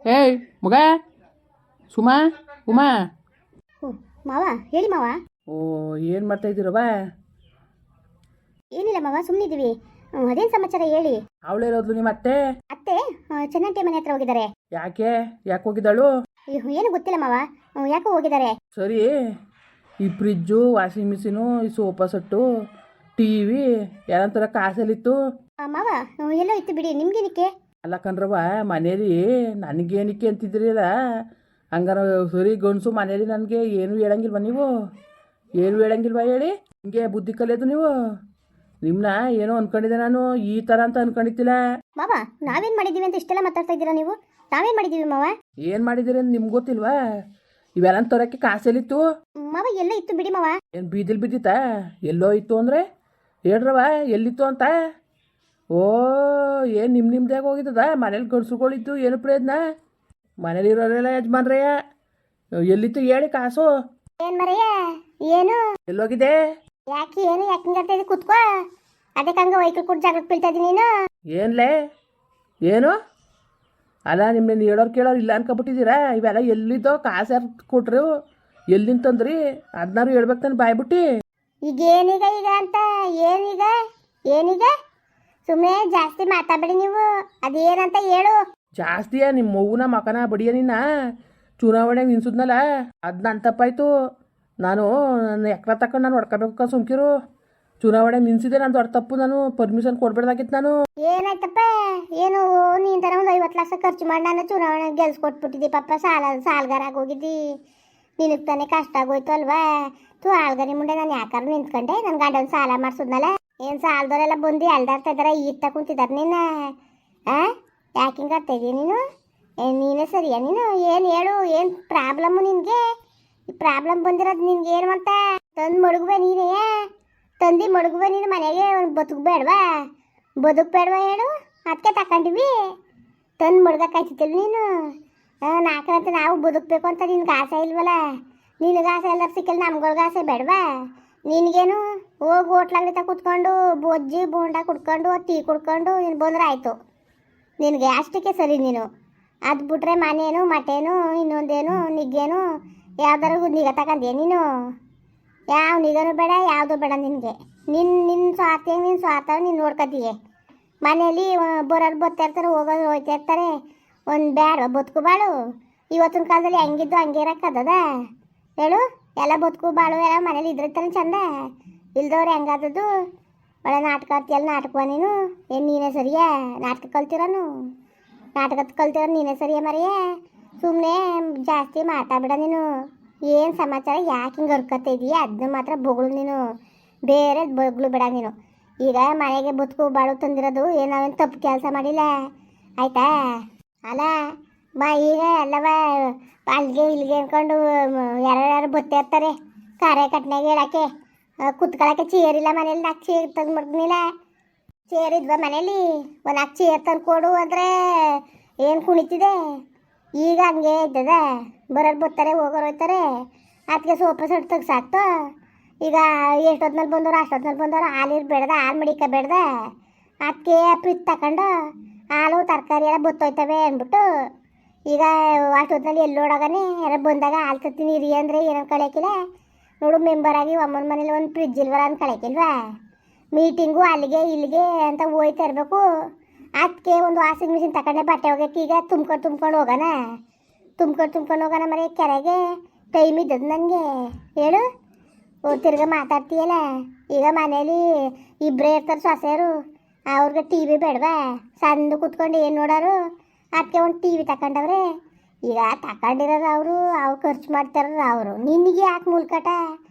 ಏಯ್ ಮಗ ಸುಮಾ ಉಮಾ. ಓ ಮಾವ ಹೇಳಿ ಮಾವ. ಓ ಏನು ಮಾಡ್ತಾ ಇದ್ದೀರವ? ಏನಿಲ್ಲ ಮಾವ ಸುಮ್ಮನಿದ್ದೀವಿ. ಅದೇನು ಸಮಾಚಾರ ಹೇಳಿ. ಅವಳೇ ಇರೋದು ನಿಮ್ಮ ಅತ್ತೆ? ಅತ್ತೆ ಚೆನ್ನಂಟೆ ಮನೆ ಹತ್ರ ಹೋಗಿದ್ದಾರೆ. ಯಾಕೆ ಯಾಕೆ ಹೋಗಿದ್ದಾಳು? ಏನು ಗೊತ್ತಿಲ್ಲ ಮಾವ, ಯಾಕೋ ಹೋಗಿದ್ದಾರೆ. ಸರಿ, ಈ ಫ್ರಿಜ್ಜು, ವಾಷಿಂಗ್ ಮಿಷಿನು, ಈ ಸೋಫಾ ಸೆಟ್ಟು, ಟಿ ವಿ ಏನಂತಾರ ಕಾಸಲ್ಲಿತ್ತು? ಮಾವ ಎಲ್ಲೋ ಇತ್ತು ಬಿಡಿ, ನಿಮ್ಗೇನಕ್ಕೆ? ಅಲ್ಲ ಕಣ್ರವ, ಮನೇಲಿ ನನಗೇನಕ್ಕೆ ಅಂತಿದ್ರಿಲ್ಲ. ಹಂಗಾರ ಸರಿ ಗಂಡಸು ಮನೇಲಿ ನನಗೆ ಏನು ಹೇಳಂಗಿಲ್ವ ನೀವು? ಏನು ಹೇಳಂಗಿಲ್ವ ಹೇಳಿ? ಹಿಂಗೆ ಬುದ್ಧಿ ಕಲಿಯೋದು ನೀವು? ನಿಮ್ಮನ್ನ ಏನೋ ಅನ್ಕೊಂಡಿದ್ದೆ ನಾನು, ಈ ಥರ ಅಂತ ಅನ್ಕೊಂಡಿದ್ದಿಲ್ಲ. ಮಾವ ನಾವೇನು ಮಾಡಿದ್ದೀವಿ ಅಂತ ಇಷ್ಟೆಲ್ಲ ಮಾತಾಡ್ತಾ ಇದ್ದೀರಾ ನೀವು? ನಾವೇನು ಮಾಡಿದ್ದೀವಿ ಮಾವ? ಏನು ಮಾಡಿದ್ದೀರಿ ಅಂತ ನಿಮ್ಗೆ ಗೊತ್ತಿಲ್ವಾ? ಇವೆಲ್ಲ ತರೋಕ್ಕೆ ಕಾಸೆಲ್ಲಿತ್ತು? ಮಾವ ಎಲ್ಲ ಇತ್ತು ಬಿಡಿ ಮಾವ. ಏನು ಬೀದಿಲ್ ಬಿದ್ದಿತ್ತಾ? ಎಲ್ಲೋ ಇತ್ತು ಅಂದರೆ ಹೇಳ್ರವ, ಎಲ್ಲಿತ್ತು ಅಂತ? ಓ ಏನು ನಿಮ್ದೇ ಹೋಗಿದ್ದದ? ಮನೇಲಿ ಗಂಡಸುಗಳಿದ್ದು ಏನು ಪ್ರಯೋಜನ? ಮನೇಲಿರೋರೆಲ್ಲ ಯಜಮಾನ್ರಯ್ಯ, ಎಲ್ಲಿತ್ತು ಹೇಳಿ ಕಾಸು? ಏನು ಮರೆಯ ಏನು ಎಲ್ಲೋಗಿದೆ? ಯಾಕೆ ಏನು ಯಾಕೆ ಕೂತ್ಕೋ, ಅದಕ್ಕೆ ಹಂಗೆ ವೈಕಲ್ ಕೊಟ್ಟು ಜಾಗಕ್ಕೆ ಬೀಳ್ತಾ ಇದ್ದೀನಿ ನೀನು. ಏನ್ಲೇ ಏನು? ಅಲ್ಲ ನಿಮ್ಮನ್ನ ಹೇಳೋರು ಕೇಳೋರು ಇಲ್ಲ ಅನ್ಕೊಬಿಟ್ಟಿದ್ದೀರಾ? ಇವೆಲ್ಲ ಎಲ್ಲಿದ್ದೋ ಕಾಸು ಯಾರು ಕೊಟ್ರು, ಎಲ್ಲಿಂದ ತಂದ್ರಿ ಅದನ್ನಾರು ಹೇಳ್ಬೇಕು ತಾನೆ ಬಾಯ್ಬಿಟ್ಟು. ಈಗ ಏನೀಗ ಈಗ ಅಂತ ಏನೀಗ ಏನೀಗ? ಸುಮ್ಮನೆ ಜಾಸ್ತಿ ಮಾತಾಡಬೇಡಿ ನೀವು, ಅದೇನಂತ ಹೇಳು. ಜಾಸ್ತಿಯಾ ನಿಮ್ಮ ಮಗುನ ಮಕನ ಬಡಿಯ ನಿನ್ನ ಚುನಾವಣೆಗೆ ನಿನ್ಸಿದ್ನಲ್ಲ ಅದನ್ನ ಅಂತಪ್ಪಾಯ್ತು. ನಾನು ನನ್ನ ಎಕ್ರ ತಕೊಂಡು ನಾನು ಹೊಡ್ಕೋಬೇಕು ಸುಮ್ಕಿರು. ಚುನಾವಣೆಗೆ ನಿನ್ಸಿದೆ ನಾನು ದೊಡ್ಡ ತಪ್ಪು, ನಾನು ಪರ್ಮಿಷನ್ ಕೊಡ್ಬೇಡ್ದಾಗಿತ್ತು. ನಾನು ಏನಾಯ್ತಪ್ಪ? ಏನು ನೀನ್ ತರ ಒಂದು 50 ಲಕ್ಷ ಖರ್ಚು ಮಾಡಿ ನಾನು ಚುನಾವಣೆಗೆ ಗೆಲ್ಸ್ಕೊಟ್ಬಿಟ್ಟಿದ್ದಿ ಪಾಪ. ಸಾಲಗಾರ ಆಗೋಗಿದ್ದಿ, ನಿನಗೆ ತಾನೇ ಕಷ್ಟ ಆಗೋಯ್ತು ಅಲ್ವಾ? ಆಳ್ಗರಿ ಮುಂದೆ ನಾನು ಯಾಕಾರು ನಿಂತ್ಕೊಂಡೆ? ನನ್ನ ಗಂಡನ ಸಾಲ ಮಾಡಿಸಿದ್ನಲ್ಲ, ಏನು ಸಾಲದವರೆಲ್ಲ ಬಂದು ಎಲ್ದಾಡ್ತಾ ಇದಾರೆ, ಈತ ಕುಂತಿದ್ದಾರೆ ನಿನ್ನ. ಯಾಕೆ ಹಿಂಗೆ ಆಗ್ತಾ ಇದೀಯ ನೀನು? ನೀನೇ ಸರಿಯಾ ನೀನು? ಏನು ಹೇಳು, ಏನು ಪ್ರಾಬ್ಲಮ್ಮು ನಿನಗೆ? ಈ ಪ್ರಾಬ್ಲಮ್ ಬಂದಿರೋದು ನಿನ್ಗೆ ಏನು ಅಂತ? ತಂದು ಮಡಗುವೆ ನೀನೇ, ತಂದು ಮಡಗುವೆ ನೀನು. ಮನೆಗೆ ಒಂದು ಬದುಕಬೇಡವಾ? ಬದುಕಬೇಡವಾ ಹೇಳು? ಅದಕ್ಕೆ ತಗೊಂಡಿವಿ. ತಂದು ಮಡ್ಗಕ್ಕಾಯ್ತಿಲ್ಲ ನೀನು. ನಾಲ್ಕರಂತ ನಾವು ಬದುಕಬೇಕು ಅಂತ ನಿನ್ಗೆ ಆಸೆ ಇಲ್ವಲ್ಲ? ನಿನಗೆ ಆಸೆ ಎಲ್ಲರೂ ಸಿಕ್ಕಲ್ಲ, ನಮ್ಗಳ್ಗೆ ಆಸೆ ಬೇಡವಾ? ನಿನಗೇನು ಹೋಗಿ ಹೋಟ್ಲಾಗ್ಲಿತ ಕೂತ್ಕೊಂಡು ಬೊಜ್ಜಿ ಬೋಂಡ ಕುಡ್ಕೊಂಡು ಟೀ ಕುಡ್ಕೊಂಡು ನೀನು ಬಂದ್ರೆ ಆಯಿತು. ನಿನಗೆ ಅಷ್ಟಕ್ಕೆ ಸರಿ ನೀನು. ಅದು ಬಿಟ್ರೆ ಮನೇನು ಮಟೇನು ಇನ್ನೊಂದೇನು ನಿಗ್ಗೇನು ಯಾವ್ದಾರು ನಿಗ ತಗೊಂಡ್ಯ ನೀನು? ಯಾವ ನಿಗನೂ ಬೇಡ, ಯಾವುದೂ ಬೇಡ ನಿನಗೆ. ನಿನ್ನ ಸ್ವಾರ್ಥ ನಿನ್ನ ಸ್ವಾರ್ಥ ನೀನು ನೋಡ್ಕೊತೀಯ. ಮನೇಲಿ ಬರೋರು ಬರ್ತಾ ಇರ್ತಾರೆ, ಹೋಗೋರು ಹೋಗ್ತಾ ಇರ್ತಾರೆ. ಒಂದು ಬೇಡ ಬದುಕು ಬಾಳು. ಇವತ್ತಿನ ಕಾಲದಲ್ಲಿ ಹೆಂಗಿದ್ದು ಹಂಗೆ ಇರೋಕ್ಕದ ಹೇಳು? ಎಲ್ಲ ಬದುಕು ಬಾಳು ಎಲ್ಲ ಮನೇಲಿ ಇದ್ರಿರ್ತಾನೆ ಚಂದ. ಇಲ್ದವ್ರು ಹೆಂಗಾದದ್ದು? ಒಳ್ಳೆ ನಾಟಕ ಆಡ್ತೀಯಲ್ಲ, ನಾಟಕವ ನೀನು? ಏನು ನೀನೇ ಸರಿಯಾ? ನಾಟಕ ಕಲ್ತಿರೋನು, ನಾಟಕದ ಕಲ್ತಿರೋ ನೀನೇ ಸರಿಯಾ ಮರಿಯ? ಸುಮ್ಮನೆ ಜಾಸ್ತಿ ಮಾತಾಡ್ಬೇಡ ನೀನು. ಏನು ಸಮಾಚಾರ, ಯಾಕೆ ಹಿಂಗೆ ಹರ್ಕತ್ತ ಇದೀಯ? ಅದನ್ನ ಮಾತ್ರ ಬೊಗಳು ನೀನು, ಬೇರೆ ಬೊಗಳು ಬೇಡ ನೀನು. ಈಗ ಮನೆಗೆ ಬದುಕು ಬಾಳು ತಂದಿರೋದು ಏನಾವೇನು ತಪ್ಪು ಕೆಲಸ ಮಾಡಿಲ್ಲ ಆಯಿತಾ? ಅಲ್ಲ ಬಾ, ಈಗ ಎಲ್ಲವ ಅಲ್ಲಿಗೆ ಇಲ್ಲಿಗೆ ಅಂದ್ಕೊಂಡು ಯಾರ್ಯಾರು ಬತ್ತಾ ಇರ್ತಾರೆ ಕಾರ್ಯ ಕಟ್ನಾಗ ಹೇಳೋಕ್ಕೆ. ಕುತ್ಕೊಳ್ಳೋಕ್ಕೆ ಚೇರಿಲ್ಲ ಮನೇಲಿ, 4 ಚೇರ್ ತಂದು ಮಾಡ್ತೀನಿಲ್ಲ. ಚೇರ್ ಇದ್ವ ಮನೇಲಿ? ಒಂದು 4 ಚೇರ್ ತಂದು ಕೊಡು ಅಂದರೆ ಏನು ಕುಣಿತಿದೆ? ಈಗ ಹಂಗೆ ಇದ್ದದ, ಬರೋರು ಬರ್ತಾರೆ ಹೋಗೋರು ಹೋಗ್ತಾರೆ. ಅದಕ್ಕೆ ಸೋಫಾ ಸೆಟ್ ತೆಗ್ಸಾಕ್ತು. ಈಗ ಎಷ್ಟೊತ್ತಿನಲ್ಲಿ ಬಂದವರು ಅಷ್ಟೊತ್ತಿನಲ್ಲಿ ಬಂದವರು. ಹಾಲು ಬೇಡ್ದ, ಹಾಲು ಮಡಿಕ ಬೇಡ್ದ, ಅದಕ್ಕೆ ಫ್ರಿಜ್ ತಗೊಂಡು ಹಾಲು ತರಕಾರಿ ಎಲ್ಲ ಬತ್ತೋಯ್ತವೆ ಅಂದ್ಬಿಟ್ಟು ಈಗ ಅಷ್ಟೊತ್ತಿನಲ್ಲಿ ಎಲ್ಲಿ ನೋಡೋಗನೆ ಯಾರು ಬಂದಾಗ ಹಾಲು ತತ್ತೀನಿ ಇರಿ ಅಂದರೆ ಏನೋ ಕಳೆಯೋಕ್ಕಿಲ್ಲ ನೋಡು. ಮೆಂಬರಾಗಿ ಅಮ್ಮನ ಮನೇಲಿ ಒಂದು ಫ್ರಿಜ್ ಇಲ್ವಲ್ಲ ಅಂತ ಕಳೆಯೋಕ್ಕಿಲ್ವಾ? ಮೀಟಿಂಗು ಅಲ್ಲಿಗೆ ಇಲ್ಲಿಗೆ ಅಂತ ಹೋಯ್ತಾ ಇರಬೇಕು. ಅದಕ್ಕೆ ಒಂದು ವಾಷಿಂಗ್ ಮಿಷಿನ್ ತಗೊಂಡೆ ಬಟ್ಟೆ ಹೋಗೋಕ್ಕೆ. ಈಗ ತುಂಬ್ಕೊಂಡು ಹೋಗೋಣ, ತುಂಬ್ಕೊಂಡು ಹೋಗೋಣ ಮರೆ ಕೆರೆಗೆ. ಟೈಮ್ ಇದ್ದದ್ದು ನನಗೆ ಹೇಳು. ತಿರ್ಗ ಮಾತಾಡ್ತೀಯಲ್ಲ. ಈಗ ಮನೇಲಿ ಇಬ್ಬರೇ ಇರ್ತಾರೆ ಸೊಸೆಯರು, ಅವ್ರಿಗೆ ಟಿ ವಿ ಬೇಡವಾ? ಸಂದು ಕೂತ್ಕೊಂಡು ಏನು ನೋಡೋರು? ಅದಕ್ಕೆ ಒಂದು ಟಿ ವಿ ತಗೊಂಡವ್ರೆ. ಈಗ ತಗೊಂಡಿರೋರು ಅವರು, ಅವ್ರು ಖರ್ಚು ಮಾಡ್ತಾರ ಅವರು. ನಿನಗೆ ಯಾಕೆ ಮುಲ್ಕಾಟ?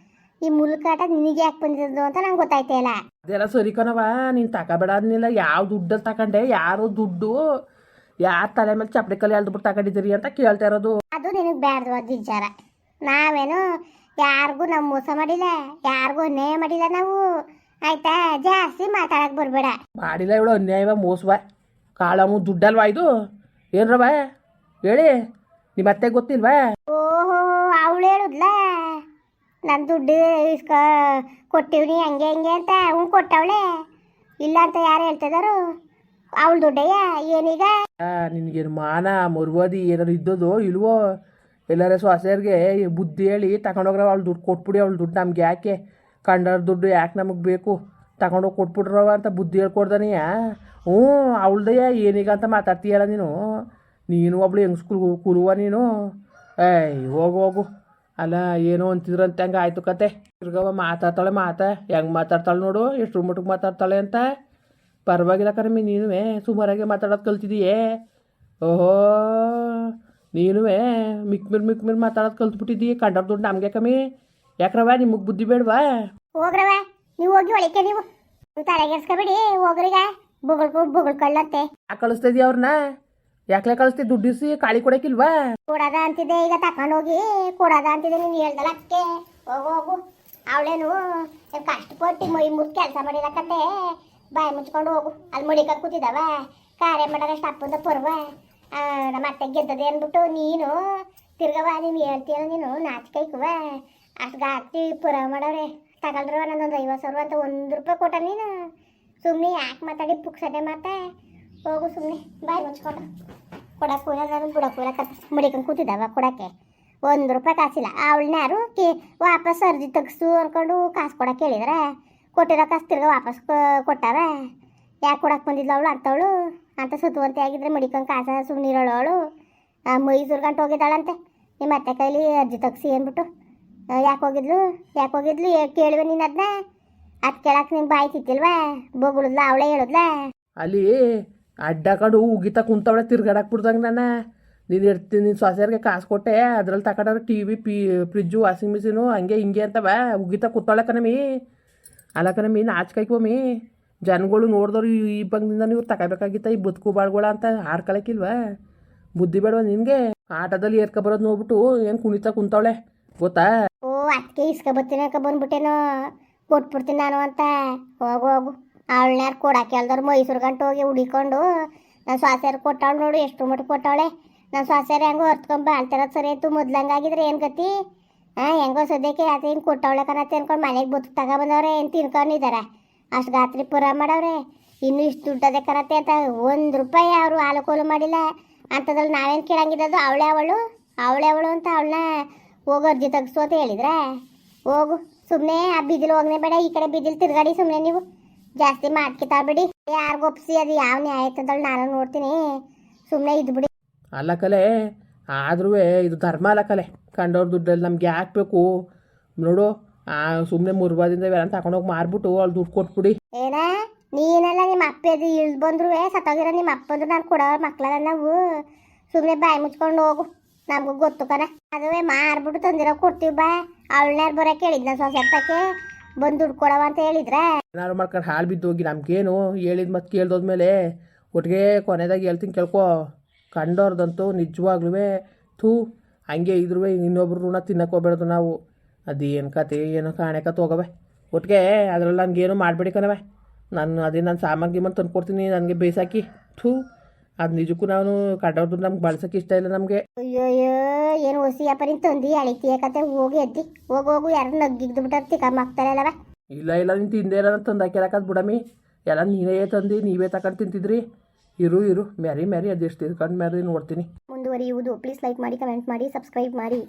ಈ ಮುಲ್ಕಾಟ ನಿನಗೆ ಯಾಕೆ ಬಂದಿರೋದು ಅಂತ ನಂಗೆ ಗೊತ್ತಾಯ್ತಾ ಇಲ್ಲ. ಅದೆಲ್ಲ ಸರಿ ಕಣವ, ನೀನು ತಗೋಬೇಡ ಅದನ್ನೆಲ್ಲ. ಯಾವ ದುಡ್ಡಲ್ಲಿ ತಗೊಂಡೆ? ಯಾರು ದುಡ್ಡು ಯಾರು ತಲೆ ಮೇಲೆ ಚಪ್ಪಡಿ ಕಲ್ಲಿ ಎಲ್ದ್ಬಿಟ್ಟು ತಗೊಂಡಿದ್ದೀರಿ ಅಂತ ಕೇಳ್ತಾ ಇರೋದು. ಅದು ನಿನಗೆ ಬೇಡದ ವಿಚಾರ. ನಾವೇನು ಯಾರಿಗೂ ನಾವು ಮೋಸ ಮಾಡಿಲ್ಲ, ಯಾರಿಗೂ ಅನ್ಯಾಯ ಮಾಡಿಲ್ಲ ನಾವು ಆಯ್ತಾ? ಜಾಸ್ತಿ ಮಾತಾಡಕ್ಕೆ ಬರಬೇಡ. ಮಾಡಿಲ್ಲ ಇವಳು ಅನ್ಯಾಯವ ಮೋಸವ ಕಾಳಮು ದುಡ್ಡಲ್ವಾ ಇದು? ಏನ್ರವ ಹೇಳಿ, ನಿಮ್ಮ ಅತ್ತೆ ಗೊತ್ತಿಲ್ವಾ? ಓಹೋ, ಅವಳು ಹೇಳುದ್ಲ ನನ್ನ ದುಡ್ಡು ಕೊಟ್ಟಿವ್ನಿ ಹಂಗೆ ಹಂಗೆ ಅಂತ. ಅವ್ನು ಕೊಟ್ಟವಳೆ ಇಲ್ಲ ಅಂತ ಯಾರು ಹೇಳ್ತಿದಾರು? ಅವಳು ದುಡ್ಡಯ್ಯ ಏನೀಗ ನಿನಗೇನು ಮಾನ ಮರುವಾದಿ ಏನಾರು ಇದ್ದದೋ ಇಲ್ವೋ ಎಲ್ಲಾರ ಸೊಸೆಯರ್ಗೆ ಬುದ್ಧಿ ಹೇಳಿ ತಗೊಂಡೋಗ್ರವ ಅವಳು ದುಡ್ಡು ಕೊಟ್ಬಿಡಿ ಅವಳು ದುಡ್ಡು ನಮ್ಗೆ ಯಾಕೆ ಕಂಡವ್ರ ದುಡ್ಡು ಯಾಕೆ ನಮಗೆ ಬೇಕು ತಗೊಂಡೋಗಿ ಕೊಟ್ಬಿಟ್ರವ ಅಂತ ಬುದ್ಧಿ ಹೇಳ್ಕೊಡ್ದಾನೆಯ ಹ್ಞೂ ಅವಳ್ದಯ್ಯ ಏನೀಗ ಅಂತ ಮಾತಾಡ್ತೀಯಲ್ಲ ನೀನು ಒಬ್ಳು ಹೆಂಗ್ ಕುರುವ ನೀನು ಏಯ್ ಹೋಗು ಹೋಗು ಅಲ್ಲ ಏನೋ ಅಂತಿದ್ರಂತೆ ಹಂಗೆ ಆಯ್ತು ಕತೆ ತಿರ್ಗವ ಮಾತಾಡ್ತಾಳೆ ಹೆಂಗೆ ಮಾತಾಡ್ತಾಳೆ ನೋಡು ಎಷ್ಟು ಮಟ್ಟಿಗೆ ಮಾತಾಡ್ತಾಳೆ ಅಂತ ಪರವಾಗಿಲ್ಲ ಕಣಮ್ಮಿ ನೀನುವೇ ಸುಮಾರಾಗೆ ಮಾತಾಡೋದು ಕಲ್ತಿದೀಯೇ ಓಹೋ ನೀನುವೇ ಮಿಕ್ಮಿರ್ ಮಾತಾಡೋದು ಕಲ್ತ್ಬಿಟ್ಟಿದ್ದೀ ಕಂಡವ್ರ ದುಡ್ಡು ನಮಗೆ ಕಮ್ಮಿ ಯಾಕ್ರವ ನಿಮಗೆ ಬುದ್ಧಿ ಬೇಡವಾ ಹೋಗ್ರವ ನೀವು ಹೋಗಿ ಒಳಕ್ಕೆ ನೀವು ತಲೆಗೆಡ್ಸ್ಕೊಬೇಡಿ ಹೋಗ್ರಿಗ ಬುಗಳ್ಕೊಳ್ಳಂತೆ ಯಾಕೆ ಕಳಿಸ್ತಾ ಇದೀಯ ಅವ್ರನ್ನ ಯಾಕೆ ಕಳಿಸ್ತಿ ದುಡ್ಡಿಸಿ ಕಾಳಿ ಕೊಡಕ್ಕಿಲ್ವಾ ಕೊಡದ ಅಂತಿದ್ದೆ ಈಗ ತಕೊಂಡೋಗಿ ಕೊಡದ ಅಂತಿದ್ದೆ ನೀನು ಹೇಳ್ದಲ್ಲ ಅದಕ್ಕೆ ಹೋಗು ಅವಳೇನು ಕಷ್ಟಪಟ್ಟು ಮೈ ಮುಟ್ಟು ಕೆಲಸ ಮಾಡಿರಕತ್ತೆ ಬಾಯಿ ಮುಚ್ಕೊಂಡು ಹೋಗು ಅಲ್ಲಿ ಮುಡಿಕ ಕೂತಿದವ ಕಾರ್ಯ ಮಾಡಾರ ಅಪ್ಪಂದ ಪರ್ವ ನಮ್ಮ ಅತ್ತೆ ಗೆದ್ದದೆ ಅಂದ್ಬಿಟ್ಟು ನೀನು ತಿರ್ಗವ ನೀನು ಹೇಳ್ತೀಯಲ್ಲ ನೀನು ನಾಚಿಕೈಕುವ ಅಷ್ಟು ಗಾತಿ ಪುರ ಮಾಡವ್ರೆ ತಗೊಳ್ರವ ನನ್ನೊಂದು 50,000 ಅಂತ 1 ರೂಪಾಯಿ ಕೊಟ್ಟ ನೀನು ಸುಮ್ಮನೆ ಯಾಕೆ ಮಾತಾಡಿ ಪುಕ್ಸಟೆ ಮಾತಾ ಹೋಗು ಸುಮ್ಮನೆ ಬಾಯಿ ಮುಚ್ಕೊಂಡು ಕೊಡಕ್ಕೂ ನಾನು ಬಿಡಕ್ಕೂ ಮುಡಿಕೊಂಡು ಕೂತಿದ್ದಾವ ಕೊಡಕ್ಕೆ 1 ರೂಪಾಯಿ ಕಾಸಿಲ್ಲ ಅವಳನ್ನ ಯಾರು ವಾಪಸ್ ಅರ್ಜಿ ತೆಗ್ಸು ಅಂದ್ಕೊಂಡು ಕಾಸು ಕೊಡಕ್ಕೆ ಹೇಳಿದ್ರೆ ಕೊಟ್ಟಿರೋ ಕಾಸು ತಿರ್ಗ ವಾಪಸ್ ಕೊಟ್ಟಾರ ಯಾಕೆ ಕೊಡಕ್ಕೆ ಬಂದಿದ್ಲು ಅವಳು ಅಂತವಳು ಅಂತ ಸುತ್ತುವಂತೆ ಆಗಿದ್ರೆ ಮಡಿಕೊಂಡು ಕಾಸ ಸುಮ್ಮನೆ ಇರೋಳು ಅವಳು ಮೈಸೂರು ಗಂಟು ಹೋಗಿದ್ದಾಳಂತೆ ನಿಮ್ಮ ಅತ್ತೆ ಕೈಲಿ ಅರ್ಜಿ ತೆಗ್ಸಿ ಅಂದ್ಬಿಟ್ಟು ಯಾಕೆ ಹೋಗಿದ್ಲು ಕೇಳುವೆ ನೀನು ಅದನ್ನ ಅದು ಕೇಳಕ್ಕೆ ನಿಂಗೆ ಬಾಯಿ ತಿತ್ತಿಲ್ವಾ ಬೊಗುಳಿದ್ಲ ಅವಳೇ ಹೇಳಿದ್ಲಾ ಅಲ್ಲಿ ಅಡ್ಡಾಕೊಂಡು ಉಗಿತಾ ಕುಂತವಳೆ ತಿರ್ಗಾಡಕ್ಕೆ ಬಿಡ್ದಂಗೆ ನೀನು ಇರ್ತೀನಿ ನೀನು ಸೊಸೆಯರ್ಗೆ ಕಾಸು ಕೊಟ್ಟೆ ಅದ್ರಲ್ಲಿ ತಗೊಂಡ್ರೆ T V fridge washing machine ಹಂಗೆ ಹಿಂಗೆ ಅಂತವ ಉಗಿತಾ ಕೂತಾಳೆ ಕಣಮಿ ಅಲ್ಲ ಕಣಮಿ ನಾಚ್ಕಾಯ್ಕೊಮ್ಮಿ ಜನಗಳು ನೋಡಿದವ್ರು ಈ ಬಂದಿಂದ ನೀವು ತಗೋಬೇಕಾಗಿತ್ತ ಈ ಬದುಕು ಬಾಳ್ಗೊಳ ಅಂತ ಆಡ್ಕೊಳಕ್ಕಿಲ್ವಾ ಬುದ್ಧಿ ಬೇಡವಾ ನಿನಗೆ ಆಟದಲ್ಲಿ ಏರ್ಕೊಬರೋದು ನೋಡ್ಬಿಟ್ಟು ಏನು ಕುಣಿತಾ ಕುಂತವಳೆ ಗೊತ್ತಾ ಓ ಅದಕ್ಕೆ ಇಸ್ಕೊಬತ್ತೀನಿ ಬಂದ್ಬಿಟ್ಟೇನೋ ಕೊಟ್ಬಿಡ್ತೀನಿ ನಾನು ಅಂತ ಹೋಗು ಅವಳನ್ನ ಯಾರು ಕೊಡಕ್ಕೆ ಹೇಳ್ದವ್ರು ಮೈಸೂರು ಗಂಟು ಹೋಗಿ ಹುಡಿಕೊಂಡು ನಾನು ಸ್ವಾಸ್ಯಾರು ಕೊಟ್ಟವಳು ನೋಡು ಎಷ್ಟು ಮಟ್ಟ ಕೊಟ್ಟವಳೆ ನಾನು ಸ್ವಾಸ್ಯಾರು ಹೆಂಗೋ ಹೊರ್ತ್ಕೊಂಡು ಬಾಳ್ತಿರೋದು ಸರಿ ಆಯ್ತು ಮೊದ್ಲಂಗಾಗಿದ್ರೆ ಏನು ಗತಿ ಹೆಂಗೋ ಸದ್ಯಕ್ಕೆ ಅದು ಹಿಂಗೆ ಕೊಟ್ಟವಳೆ ಕಣತ್ತೆ ಅನ್ಕೊಂಡು ಮನೆಗೆ ಬದುಕು ತಗೊಬಂದವ್ರೆ ಏನು ತಿನ್ಕೊಂಡಿದ್ದಾರೆ ಅಷ್ಟು ಗಾತ್ರಿ ಪುರ ಮಾಡವ್ರೆ ಇನ್ನೂ ಇಷ್ಟು ದುಡ್ಡದೆ ಕಣತ್ತೆ ಅಂತ 1 ರೂಪಾಯಿ ಅವರು ಹಾಲು ಕೋಲು ಮಾಡಿಲ್ಲ ಅಂಥದ್ರಲ್ಲಿ ನಾವೇನು ಕೇಳಂಗಿದ್ದು ಅವಳೇ ಅವಳು ಅಂತ ಅವಳನ್ನ ಹೋಗಿ ಅರ್ಜಿ ತೆಗ್ಸು ಅಂತ ಹೇಳಿದ್ರೆ ಹೋಗು ಸುಮ್ಮನೆ ಆ ಬಿದಿಲು ಹೋಗನೆ ಬೇಡ ಈ ಕಡೆ ಬಿದಿಲು ತಿರ್ಗಾಡಿ ಸುಮ್ಮನೆ ನೀವು ಜಾಸ್ತಿ ಮಾಡ್ಕಿತಾಳ್ಬಿಡಿ ಯಾರಿಗೂ ಒಪ್ಸಿ ಅದು ಯಾವ ನ್ಯಾಯ ಐತಂದಳು ನಾನು ನೋಡ್ತೀನಿ ಸುಮ್ಮನೆ ಇದು ಬಿಡಿ ಅಲ್ಲ ಕಲೆ ಆದ್ರೂ ಇದು ಧರ್ಮ ಅಲ್ಲ ಕಲೆ ಕಂಡವ್ರ ದುಡ್ಡಲ್ಲಿ ನಮ್ಗೆ ಯಾಕೆ ಬೇಕು ನೋಡು ಸುಮ್ಮನೆ ಮುರ್ಬಾದಿಂದ ಇವೆಲ್ಲ ತಗೊಂಡೋಗಿ ಮಾರ್ಬಿಟ್ಟು ಅಲ್ಲಿ ದುಡ್ಡು ಕೊಟ್ಬಿಡಿ ಏನ ನೀನೆಲ್ಲ ನಿಮ್ಮ ಅಪ್ಪದು ಇಳ್ದು ಬಂದ್ರು ಸತ್ತೋಗಿರೋ ನಿಮ್ಮ ಅಪ್ಪಂದ್ರು ನಾನು ಕೊಡೋರು ಮಕ್ಳಲ್ಲ ನಾವು ಸುಮ್ಮನೆ ಬಾಯಿ ಮುಚ್ಕೊಂಡು ಹೋಗು ನಮಗೂ ಗೊತ್ತು ಕಣ ಅದುವೇ ಮಾರ್ಬಿಟ್ಟು ತಂದಿರೋ ಕೊಡ್ತೀವಿ ಬಾ ಅವಳನ್ಯಾರು ಬರೋಕೆ ಹೇಳಿದ್ನ ಸೊಸೆತ್ತಕ್ಕೆ ಬಂದು ದುಡ್ಡು ಕೊಡವ ಅಂತ ಹೇಳಿದ್ರೆ ಏನಾರು ಮಾಡ್ಕೊಂಡು ಹಾಲು ಬಿದ್ದೋಗಿ ನಮ್ಗೇನು ಹೇಳಿದ ಮತ್ತೆ ಕೇಳ್ದೋದ್ಮೇಲೆ ಒಟ್ಟಿಗೆ ಕೊನೆದಾಗ ಹೇಳ್ತೀನಿ ಕೇಳ್ಕೊ ಕಂಡವ್ರದಂತೂ ನಿಜವಾಗ್ಲೂ ಥೂ ಹಂಗೆ ಇದ್ರೂ ಇನ್ನೊಬ್ರು ಋಣ ತಿನ್ನಕ್ಕೆ ಹೋಗ್ಬೇಡ್ದು ನಾವು ಅದೇನು ಕತೆ ಏನೋ ಕಾಣೆಕತ್ತು ಹೋಗವೆ ಒಟ್ಟಿಗೆ ಅದ್ರಲ್ಲಿ ನನಗೇನು ಮಾಡಬೇಡಿ ಕಣವೆ ನಾನು ಸಾಮಾನು ಗೀಮನ್ ತಂದು ಕೊಡ್ತೀನಿ ನನಗೆ ಬೇಯಿಸಾಕಿ ಥೂ ಅದು ನಿಜಕ್ಕೂ ನಾನು ಕಂಡವ್ರದ್ದು ನಮ್ಗೆ ಬಳಸೋಕೆ ಇಷ್ಟ ಇಲ್ಲ ನಮಗೆ ಅಯ್ಯೋ ಏನು ಹೊಸಿ ವ್ಯಾಪಾರಿ ತಂದು ಅಳಿತೀಯ ಕತೆ ಹೋಗಿ ಎದ್ದಿ ಹೋಗು ಯಾರು ನಗ್ಗಿದ್ದು ಬಿಟ್ಟಾರ ತಿಕ್ಕಮ್ಮಾಗ್ತಾರೆ ಅಲ್ಲವ ಇಲ್ಲ ನೀನು ತಿಂದೇ ಇಲ್ಲ ನಾನು ತಂದು ಹಾಕಿರಕದು ಬಿಡಮ್ಮಿ ಎಲ್ಲ ನೀವೇ ತಂದು ನೀವೇ ತಗೊಂಡು ತಿಂತಿದ್ರಿ ಇರು ಮ್ಯಾರಿ ಅದೆಷ್ಟು ತಿಳ್ಕೊಂಡು ಮ್ಯಾರಿ ನೋಡ್ತೀನಿ ಮುಂದುವರಿಯುವುದು ಪ್ಲೀಸ್ ಲೈಕ್ ಮಾಡಿ ಕಮೆಂಟ್ ಮಾಡಿ ಸಬ್ಸ್ಕ್ರೈಬ್ ಮಾಡಿ